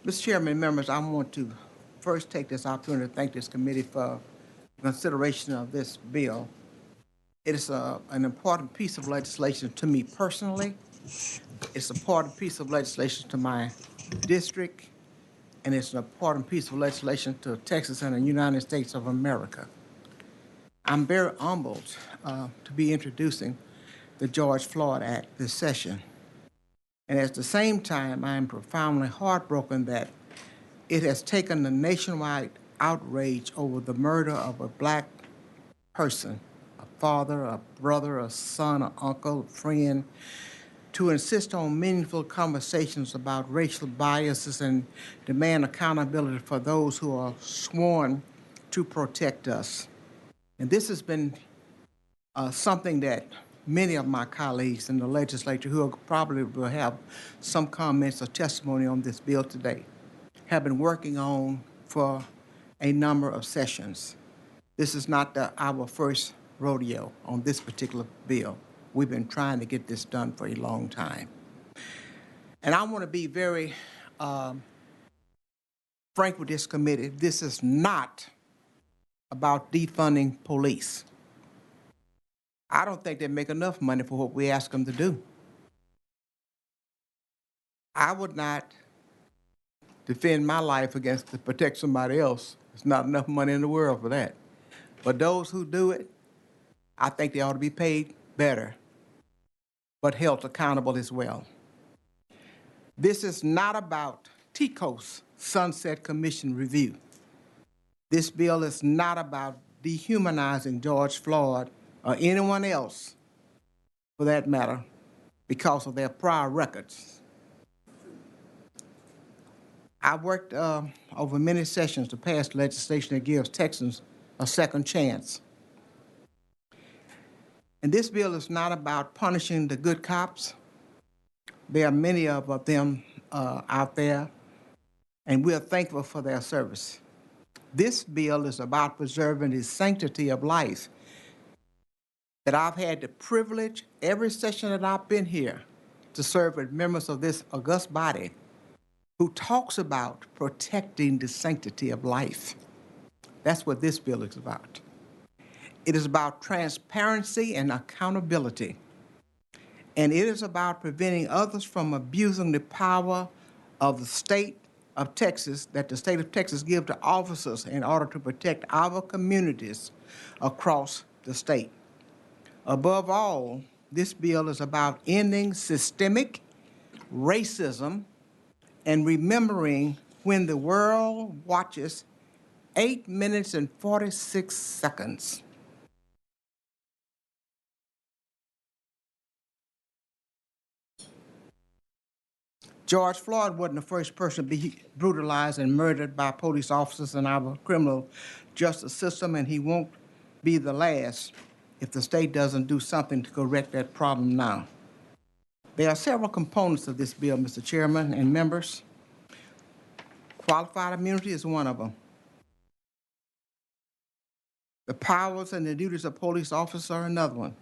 Mr. Chairman, members, I want to first take this opportunity to thank this committee for consideration of this bill. It is an important piece of legislation to me personally. It's an important piece of legislation to my district, and it's an important piece of legislation to Texas and the United States of America. I'm very humbled to be introducing the George Floyd Act this session. And at the same time, I am profoundly heartbroken that it has taken the nationwide outrage over the murder of a black person, a father, a brother, a son, an uncle, a friend, to insist on meaningful conversations about racial biases and demand accountability for those who are sworn to protect us. And this has been something that many of my colleagues in the legislature who probably will have some comments or testimony on this bill today have been working on for a number of sessions. This is not our first rodeo on this particular bill. We've been trying to get this done for a long time. And I want to be very frank with this committee. This is not about defunding police. I don't think they make enough money for what we ask them to do. I would not defend my life against to protect somebody else. There's not enough money in the world for that. But those who do it, I think they ought to be paid better, but held accountable as well. This is not about TCO's Sunset Commission review. This bill is not about dehumanizing George Floyd or anyone else, for that matter, because of their prior records. I worked over many sessions to pass legislation that gives Texans a second chance. And this bill is not about punishing the good cops. There are many of them out there, and we are thankful for their service. This bill is about preserving the sanctity of life. That I've had the privilege, every session that I've been here, to serve with members of this august body who talks about protecting the sanctity of life. That's what this bill is about. It is about transparency and accountability. And it is about preventing others from abusing the power of the state of Texas, that the state of Texas gives to officers in order to protect our communities across the state. Above all, this bill is about ending systemic racism and remembering when the world watches 8 minutes and 46 seconds. George Floyd wasn't the first person to be brutalized and murdered by police officers in our criminal justice system, and he won't be the last if the state doesn't do something to correct that problem now. There are several components of this bill, Mr. Chairman and members. Qualified immunity is one of them. The powers and the duties of police officers are another one.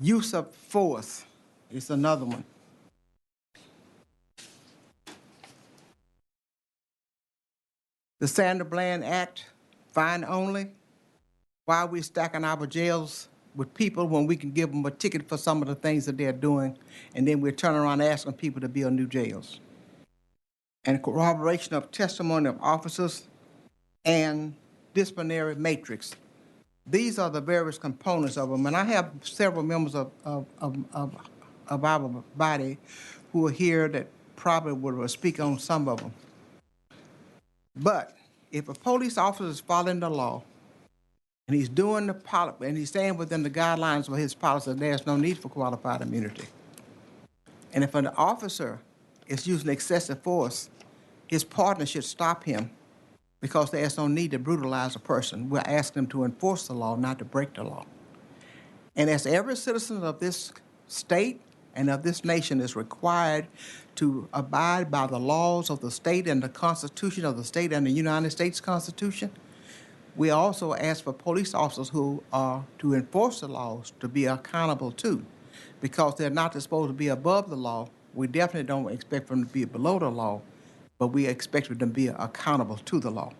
Use of force is another one. The Sandra Bland Act, fine only. Why are we stacking our jails with people when we can give them a ticket for some of the things that they're doing, and then we're turning around asking people to build new jails? And corroboration of testimony of officers and disciplinary matrix. These are the various components of them, and I have several members of our body who are here that probably will speak on some of them. But if a police officer is following the law, and he's doing the policy, and he's staying within the guidelines of his policy, there's no need for qualified immunity. And if an officer is using excessive force, his partner should stop him because there's no need to brutalize a person. We're asking them to enforce the law, not to break the law. And as every citizen of this state and of this nation is required to abide by the laws of the state and the Constitution of the state and the United States Constitution, we also ask for police officers who are to enforce the laws to be accountable too, because they're not supposed to be above the law, We definitely don't expect them to be below the law, but we expect them to be accountable to the law.